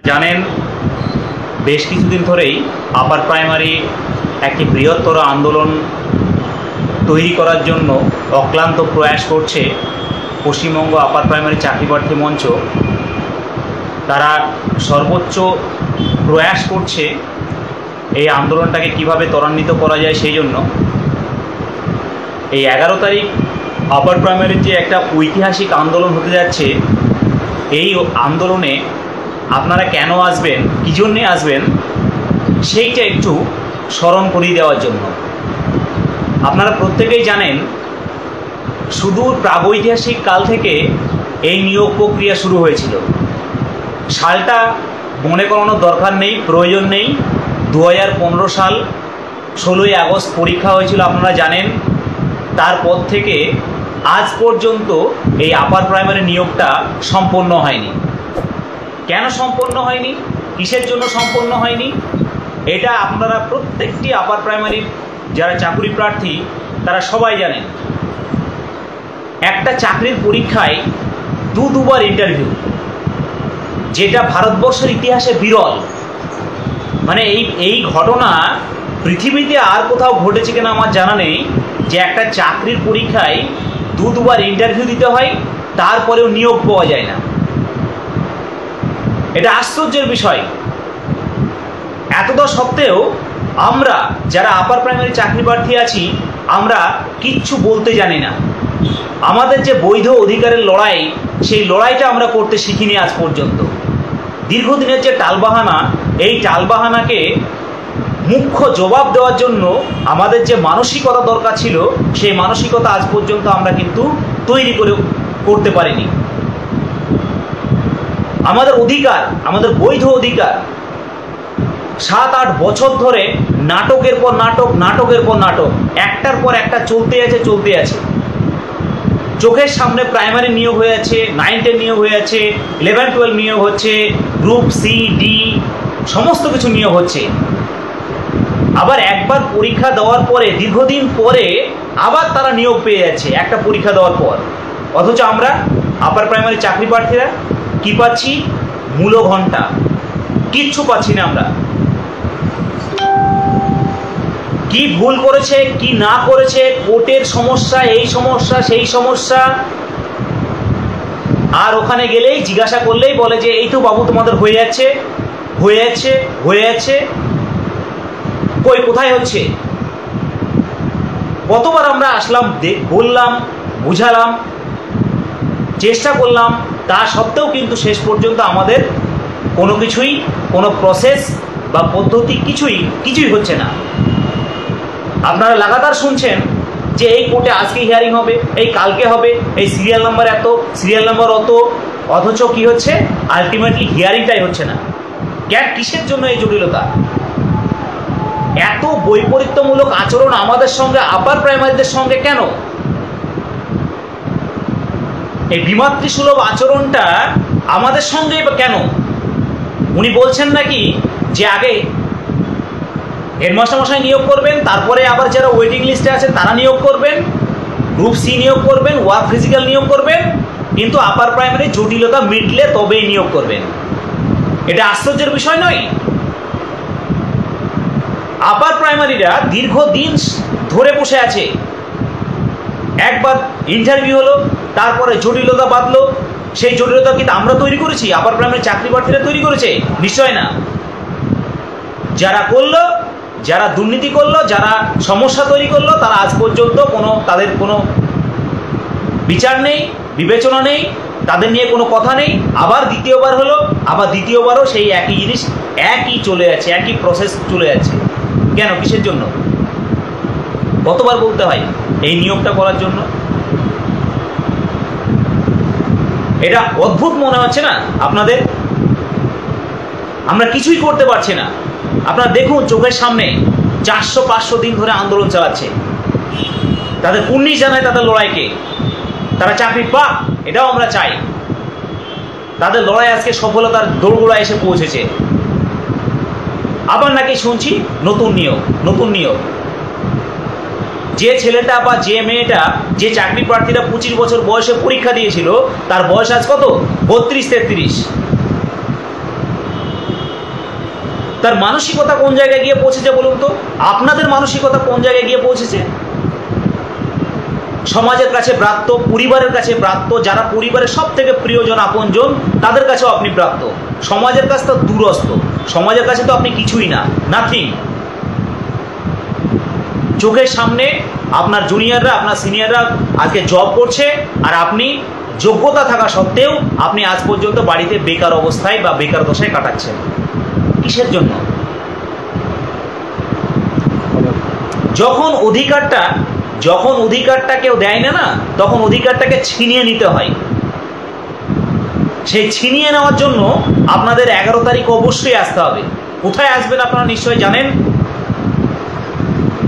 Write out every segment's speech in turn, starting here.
জানেন বেশ কিছুদিন ধরেই আপার প্রাইমারি একটি বৃহত্তর আন্দোলন তৈরি করার জন্য অক্লান্ত প্রয়াস করছে পশ্চিমবঙ্গ আপার প্রাইমারি চাকরি প্রার্থী মঞ্চ। তারা সর্বোচ্চ প্রয়াস করছে এই আন্দোলনটাকে কিভাবে ত্বরান্বিত করা যায়। সেই জন্য এই 11 তারিখ আপার প্রাইমারির যে একটা ঐতিহাসিক আন্দোলন হতে যাচ্ছে, এই আন্দোলনে আপনারা কেন আসবেন, কী জন্যে আসবেন, সেইটা একটু স্মরণ করিয়ে দেওয়ার জন্য। আপনারা প্রত্যেকেই জানেন সুদূর প্রাগৈতিহাসিক কাল থেকে এই নিয়োগ প্রক্রিয়া শুরু হয়েছিল। সালটা মনে করানোর দরকার নেই, প্রয়োজন নেই। 2015 সাল 16ই আগস্ট পরীক্ষা হয়েছিল, আপনারা জানেন। তারপর থেকে আজ পর্যন্ত এই আপার প্রাইমারি নিয়োগটা সম্পন্ন হয়নি। কেন সম্পন্ন হয়নি, কিসের জন্য সম্পন্ন হয়নি, এটা আপনারা প্রত্যেকটি আপার প্রাইমারির যারা চাকরি প্রার্থী তারা সবাই জানেন। একটা চাকরির পরীক্ষায় দুবার ইন্টারভিউ, যেটা ভারতবর্ষের ইতিহাসে বিরল। মানে এই ঘটনা পৃথিবীতে আর কোথাও ঘটেছে কিনা আমার জানা নেই, যে একটা চাকরির পরীক্ষায় দুবার ইন্টারভিউ দিতে হয়, তারপরেও নিয়োগ পাওয়া যায় না। এটা আশ্চর্যের বিষয়। এতটা সত্ত্বেও আমরা যারা আপার প্রাইমারি চাকরি প্রার্থী আছি, আমরা কিচ্ছু বলতে জানি না। আমাদের যে বৈধ অধিকারের লড়াই, সেই লড়াইটা আমরা করতে শিখিনি আজ পর্যন্ত। দীর্ঘদিনের যে টালবাহানা, এই টালবাহানাকে মুখ্য জবাব দেওয়ার জন্য আমাদের যে মানসিকতা দরকার ছিল, সেই মানসিকতা আজ পর্যন্ত আমরা কিন্তু তৈরি করতে পারিনি। আমাদের অধিকার, আমাদের বৈধ অধিকার 7-8 বছর ধরে নাটকের পর নাটক, নাটকের পর নাটক, একটার পর একটা চলতে আছে। চোখের সামনে প্রাইমারি নিয়োগ হয়ে আছে, 9-10 নিয়োগ হয়ে আছে, 11-12 নিয়োগ হচ্ছে, গ্রুপ সি ডি সমস্ত কিছু নিয়োগ হচ্ছে। আবার একবার পরীক্ষা দেওয়ার পরে দীর্ঘদিন পরে আবার তারা নিয়োগ পেয়ে যাচ্ছে একটা পরীক্ষা দেওয়ার পর। অথচ আমরা আপার প্রাইমারি চাকরি প্রার্থীরা কি পাচ্ছি? মূল্য ঘন্টা, কিচ্ছু পাচ্ছি না আমরা। কি ভুল করেছে, কি না করেছে, কোর্টের সমস্যা, এই সমস্যা, সেই সমস্যা। আর ওখানে গেলেই জিজ্ঞাসা করলেই বলে যে এই তো বাবু তোমাদের হয়ে যাচ্ছে। কই, কোথায় হচ্ছে? কতবার আমরা আসলাম, বললাম, বুঝালাম, চেষ্টা করলাম, তা সত্ত্বেও কিন্তু শেষ পর্যন্ত আমাদের কোনো কিছুই, কোনো প্রসেস বা পদ্ধতি কিছুই হচ্ছে না। আপনারা লাগাতার শুনছেন যে এই কোর্টে আজকে হিয়ারিং হবে, এই কালকে হবে, এই সিরিয়াল নাম্বার এত, সিরিয়াল নাম্বার অত, অথচ কি হচ্ছে? আলটিমেটলি হিয়ারিংটাই হচ্ছে না। কিসের জন্য এই জটিলতা? এত বৈপরীত্যমূলক আচরণ আমাদের সঙ্গে, আপার প্রাইমারিদের সঙ্গে কেন? এই বিমাতৃসুলভ আচরণটা আমাদের সঙ্গেই বা কেন? উনি বলছেন নাকি যে আগে হেডমাস্টার মশাই নিয়োগ করবেন, তারপরে আবার যারা ওয়েটিং লিস্টে আছেন তারা নিয়োগ করবেন, গ্রুপ সি নিয়োগ করবেন, ওয়ার্ক ফিজিক্যাল নিয়োগ করবেন, কিন্তু আপার প্রাইমারি জটিলতা মিটলে তবেই নিয়োগ করবেন। এটা আশ্চর্যের বিষয় নয়? আপার প্রাইমারিরা দীর্ঘদিন ধরে বসে আছে। একবার ইন্টারভিউ হলো, তারপরে জটিলতা বাঁধলো। সেই জটিলতা কিন্তু আমরা তৈরি করেছি? আপার প্রাইমারি চাকরি প্রার্থীরা তৈরি করেছে? নিশ্চয় না। যারা করলো, যারা দুর্নীতি করলো, যারা সমস্যা তৈরি করলো, তারা আজ পর্যন্ত তাদের কোনো বিচার নেই, বিবেচনা নেই, তাদের নিয়ে কোনো কথা নেই। আবার দ্বিতীয়বার হলো, আবার দ্বিতীয়বারও সেই একই জিনিস, একই চলে যাচ্ছে, একই প্রসেস চলে যাচ্ছে। কেন, কিসের জন্য? কতবার বলতে হয় এই নিয়োগটা করার জন্য? এটা অদ্ভুত মনে হচ্ছে না আপনাদের? আমরা কিছুই করতে পারছি না। আপনারা দেখুন চোখের সামনে 400-500 দিন ধরে আন্দোলন চালাচ্ছে। তাদের কুর্নিশ জানায় তাদের লড়াইকে। তারা চাকরি পাক, এটাও আমরা চাই। তাদের লড়াই আজকে সফলতার দোরগোড়ায় এসে পৌঁছেছে। আবার নাকি শুনছি নতুন নিয়োগ। যে ছেলেটা বা যে মেয়েটা, যে চাকরি প্রার্থীরা 25 বছর বয়সে পরীক্ষা দিয়েছিল, তার বয়স আজ কত? 32-33। তার মানসিকতা কোন জায়গায় গিয়ে পৌঁছেছে বলুন তো? আপনাদের মানসিকতা কোন জায়গায় গিয়ে পৌঁছেছে? সমাজের কাছে প্রাপ্ত, পরিবারের কাছে প্রাপ্ত, যারা পরিবারের সব থেকে প্রিয়জন আপনজন তাদের কাছেও আপনি প্রাপ্ত, সমাজের কাছে তো দূরস্থ, সমাজের কাছে তো আপনি কিছুই না, নাথিং। চোখের সামনে আপনার জুনিয়ররা, আপনার সিনিয়ররা আজকে জব করছে, আর আপনি যোগ্যতা থাকা সত্ত্বেও আপনি আজ পর্যন্ত বাড়িতে বেকার অবস্থায় বা বেকার দশায় কাটাচ্ছেন। কিসের জন্য? যখন অধিকারটা কেউ দেয় না, তখন অধিকারটাকে ছিনিয়ে নিতে হয়। সেই ছিনিয়ে নেওয়ার জন্য আপনাদের 11 তারিখ অবশ্যই আসতে হবে। কোথায় আসবেন আপনারা নিশ্চয়ই জানেন।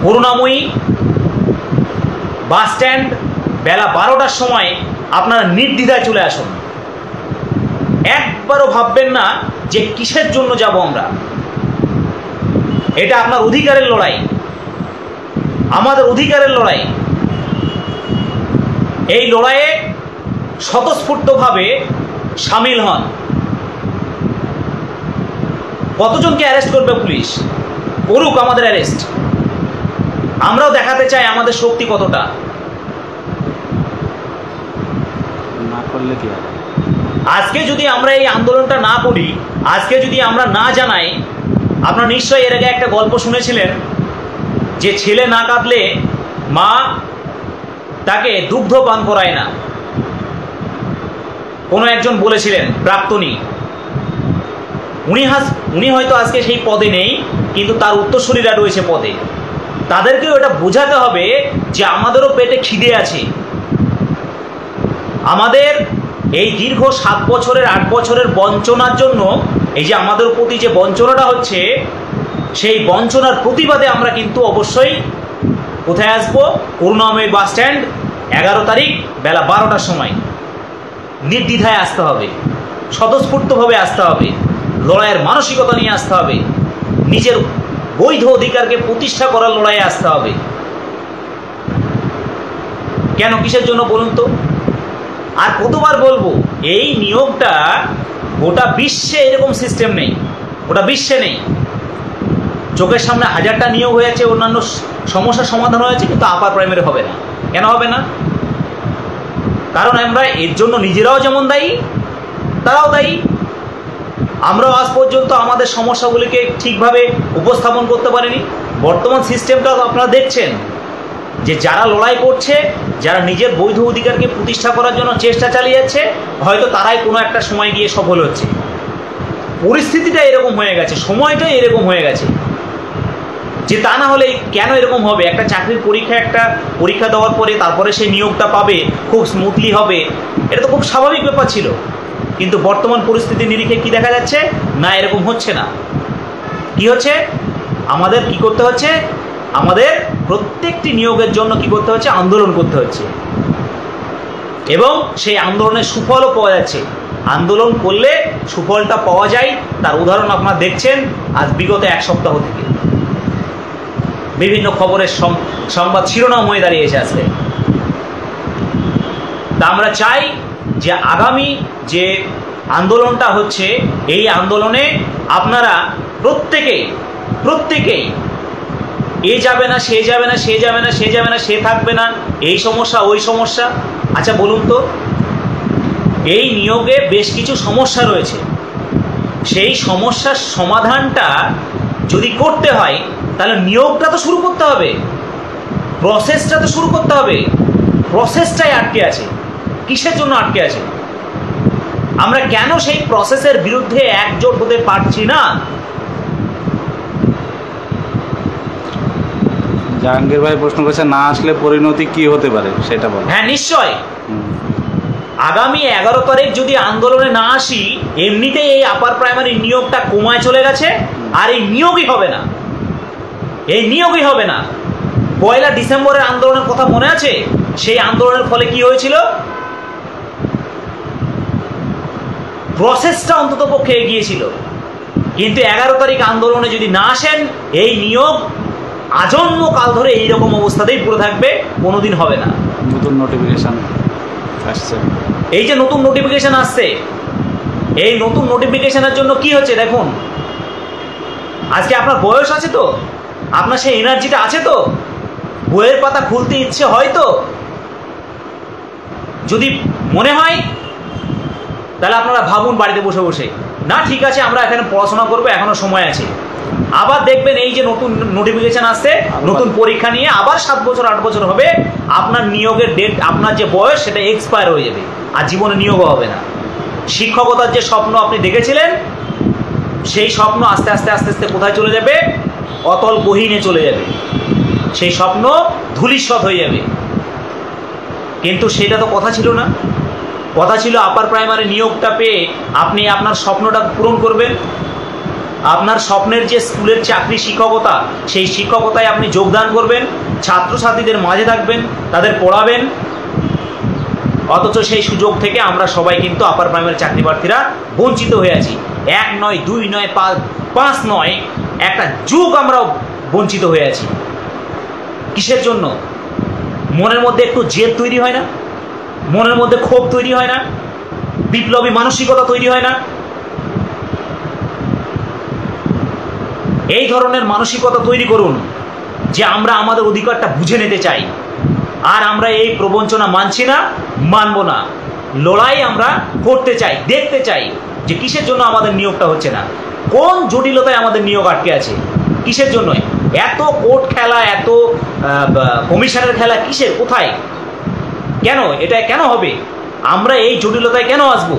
করুণাময়ী বাস স্ট্যান্ড, বেলা 12টার সময় আপনারা নির্দ্বিধায় চলে আসুন। একবারও ভাববেন না যে কিসের জন্য যাব আমরা। এটা আপনার অধিকারের লড়াই, আমাদের অধিকারের লড়াই। এই লড়াইয়ে স্বতঃস্ফূর্তভাবে সামিল হন। কতজনকে অ্যারেস্ট করবে পুলিশ? করুক আমাদের অ্যারেস্ট, আমরাও দেখাতে চাই আমাদের শক্তি কতটা। না করলে কি হবে? আজকে যদি আমরা এই আন্দোলনটা না করি, আজকে যদি আমরা না জানাই, আপনারা নিশ্চয়ই এর আগে একটা গল্প শুনেছিলেন যে ছেলে না কাঁদলে মা তাকে দুগ্ধ পান করায় না। কোনো একজন বলেছিলেন, প্রাক্তনী, উনি হয়তো আজকে সেই পদে নেই, কিন্তু তার উত্তরসূরিরা রয়েছে পদে। তাদেরকেও এটা বোঝাতে হবে যে আমাদেরও পেটে খিদে আছে। আমাদের এই দীর্ঘ 7 বছরের 8 বছরের বঞ্চনার জন্য, এই যে আমাদের প্রতি যে বঞ্চনাটা হচ্ছে, সেই বঞ্চনার প্রতিবাদে আমরা কিন্তু অবশ্যই কোথায় আসবো? করুণাময়ী বাস স্ট্যান্ড, 11 তারিখ বেলা 12টার সময়। নির্দ্বিধায় আসতে হবে, স্বতঃস্ফূর্তভাবে আসতে হবে, লড়াইয়ের মানসিকতা নিয়ে আসতে হবে, নিজের বৈধ অধিকারকে প্রতিষ্ঠা করার লড়াইয়ে আসতে হবে। কেন, কিসের জন্য বলুন তো? আর কতবার বলবো, এই নিয়োগটা গোটা বিশ্বে এরকম সিস্টেম নেই, গোটা বিশ্বে নেই। চোখের সামনে হাজারটা নিয়োগ হয়েছে, অন্যান্য সমস্যার সমাধান হয়েছে, কিন্তু আপার প্রাইমারি হবে না। কেন হবে না? কারণ আমরা এর জন্য নিজেরাও যেমন দায়ী, তারাও দায়ী। আমরাও আজ পর্যন্ত আমাদের সমস্যাগুলিকে ঠিকভাবে উপস্থাপন করতে পারিনি। বর্তমান সিস্টেমটা আপনারা দেখছেন যে যারা লড়াই করছে, যারা নিজের বৈধ অধিকারকে প্রতিষ্ঠা করার জন্য চেষ্টা চালিয়ে যাচ্ছে, হয়তো তারাই কোনো একটা সময় গিয়ে সফল হচ্ছে। পরিস্থিতিটা এরকম হয়ে গেছে, সময়টাই এরকম হয়ে গেছে যে তা না হলে কেন এরকম হবে? একটা চাকরির পরীক্ষা দেওয়ার পরে তারপরে সেই নিয়োগটা পাবে, খুব স্মুথলি হবে, এটা তো খুব স্বাভাবিক ব্যাপার ছিল। কিন্তু বর্তমান পরিস্থিতির নিরিখে কি দেখা যাচ্ছে? না, এরকম হচ্ছে না। কি হচ্ছে? আমাদের কি করতে হচ্ছে? আমাদের প্রত্যেকটি নিয়োগের জন্য কি করতে হচ্ছে? আন্দোলন করতে হচ্ছে, এবং সেই আন্দোলনের সুফলও পাওয়া যাচ্ছে। আন্দোলন করলে সুফলটা পাওয়া যায়, তার উদাহরণ আপনারা দেখছেন আজ বিগত 1 সপ্তাহ থেকে। বিভিন্ন খবরের সংবাদ শিরোনাম হয়ে দাঁড়িয়েছে আজকে। তা আমরা চাই যে আগামী যে আন্দোলনটা হচ্ছে, এই আন্দোলনে আপনারা প্রত্যেকেই এ যাবে না, সে যাবে না, সে যাবে না, সে যাবে না, সে থাকবে না, এই সমস্যা ওই সমস্যা। আচ্ছা বলুন তো, এই নিয়োগে বেশ কিছু সমস্যা রয়েছে, সেই সমস্যার সমাধানটা যদি করতে হয়, তাহলে নিয়োগটা তো শুরু করতে হবে, প্রসেসটা তো শুরু করতে হবে। প্রসেসটাই আটকে আছে। কিসের জন্য আটকে আছে? আমরা কেন সেই প্রসেসের বিরুদ্ধে একজোট হতে পারছি না? জাহাঙ্গীর ভাই প্রশ্ন করেছে, না আসলে পরিণতি কি হতে পারে সেটা বল। হ্যাঁ, নিশ্চয়। আগামী 11 তারিখ যদি আন্দোলনে না আসি, এমনিতেই এই আপার প্রাইমারি নিয়োগটা কমায় চলে গেছে, আর এই নিয়োগই হবে না, এই নিয়োগই হবে না। 1 ডিসেম্বরের আন্দোলনের কথা মনে আছে? সেই আন্দোলনের ফলে কি হয়েছিল? প্রসেসটা অন্তত পক্ষে এগিয়েছিল। কিন্তু 11 তারিখ আন্দোলনে যদি না আসেন, এই নিয়োগ আজন্ম কাল ধরে এইরকম অবস্থাতেই পড়ে থাকবে, কোনোদিন হবে না। নতুন নোটিফিকেশন আসছে, এই যে নতুন নোটিফিকেশন আসছে, এই নতুন নোটিফিকেশনের জন্য কি হচ্ছে দেখুন। আজকে আপনার বয়স আছে তো, আপনার সেই এনার্জিটা আছে তো, বইয়ের পাতা খুলতে ইচ্ছে হয় তো? যদি মনে হয় তাহলে আপনারা ভাবুন বাড়িতে বসে বসে, না ঠিক আছে আমরা এখানে পড়াশোনা করবো, এখনো সময় আছে। আবার দেখবেন এই যে নতুন নোটিফিকেশন আসছে, নতুন পরীক্ষা নিয়ে আবার 7 বছর 8 বছর হবে, আপনার নিয়োগের ডেট, আপনার যে বয়স সেটা এক্সপায়ার হয়ে যাবে, আর জীবনে নিয়োগও হবে না। শিক্ষকতার যে স্বপ্ন আপনি দেখেছিলেন, সেই স্বপ্ন আস্তে আস্তে আস্তে আস্তে কোথায় চলে যাবে? অতল গহীনে চলে যাবে, সেই স্বপ্ন ধূলিসাৎ হয়ে যাবে। কিন্তু সেটা তো কথা ছিল না। কথা ছিল আপার প্রাইমারি নিয়োগটা পেয়ে আপনি আপনার স্বপ্নটা পূরণ করবেন। আপনার স্বপ্নের যে স্কুলের চাকরি শিক্ষকতা, সেই শিক্ষকতায় আপনি যোগদান করবেন, ছাত্রছাত্রীদের মাঝে থাকবেন, তাদের পড়াবেন। অথচ সেই সুযোগ থেকে আমরা সবাই কিন্তু আপার প্রাইমারি চাকরি প্রার্থীরা বঞ্চিত হয়ে আছি। 1 নয়, 2 নয়, 5 নয়, একটা যুগ আমরা বঞ্চিত হয়ে আছি। কিসের জন্য? মনের মধ্যে একটু জেদ তৈরি হয় না? মনের মধ্যে ক্ষোভ তৈরি হয় না? বিপ্লবী মানসিকতা তৈরি হয় না? এই ধরনের মানসিকতা তৈরি করুন যে আমরা আমাদের অধিকারটা বুঝে নিতে চাই, আর আমরা এই প্রবঞ্চনা মানছি না, মানব না। লড়াই আমরা করতে চাই, দেখতে চাই যে কিসের জন্য আমাদের নিয়োগটা হচ্ছে না, কোন জটিলতায় আমাদের নিয়োগ আটকে আছে, কিসের জন্য এত কোর্ট খেলা, এত কমিশনের খেলা, কিসের, কোথায়, কেন, এটা কেন হবে? আমরা এই জটিলতায় কেন আসবো?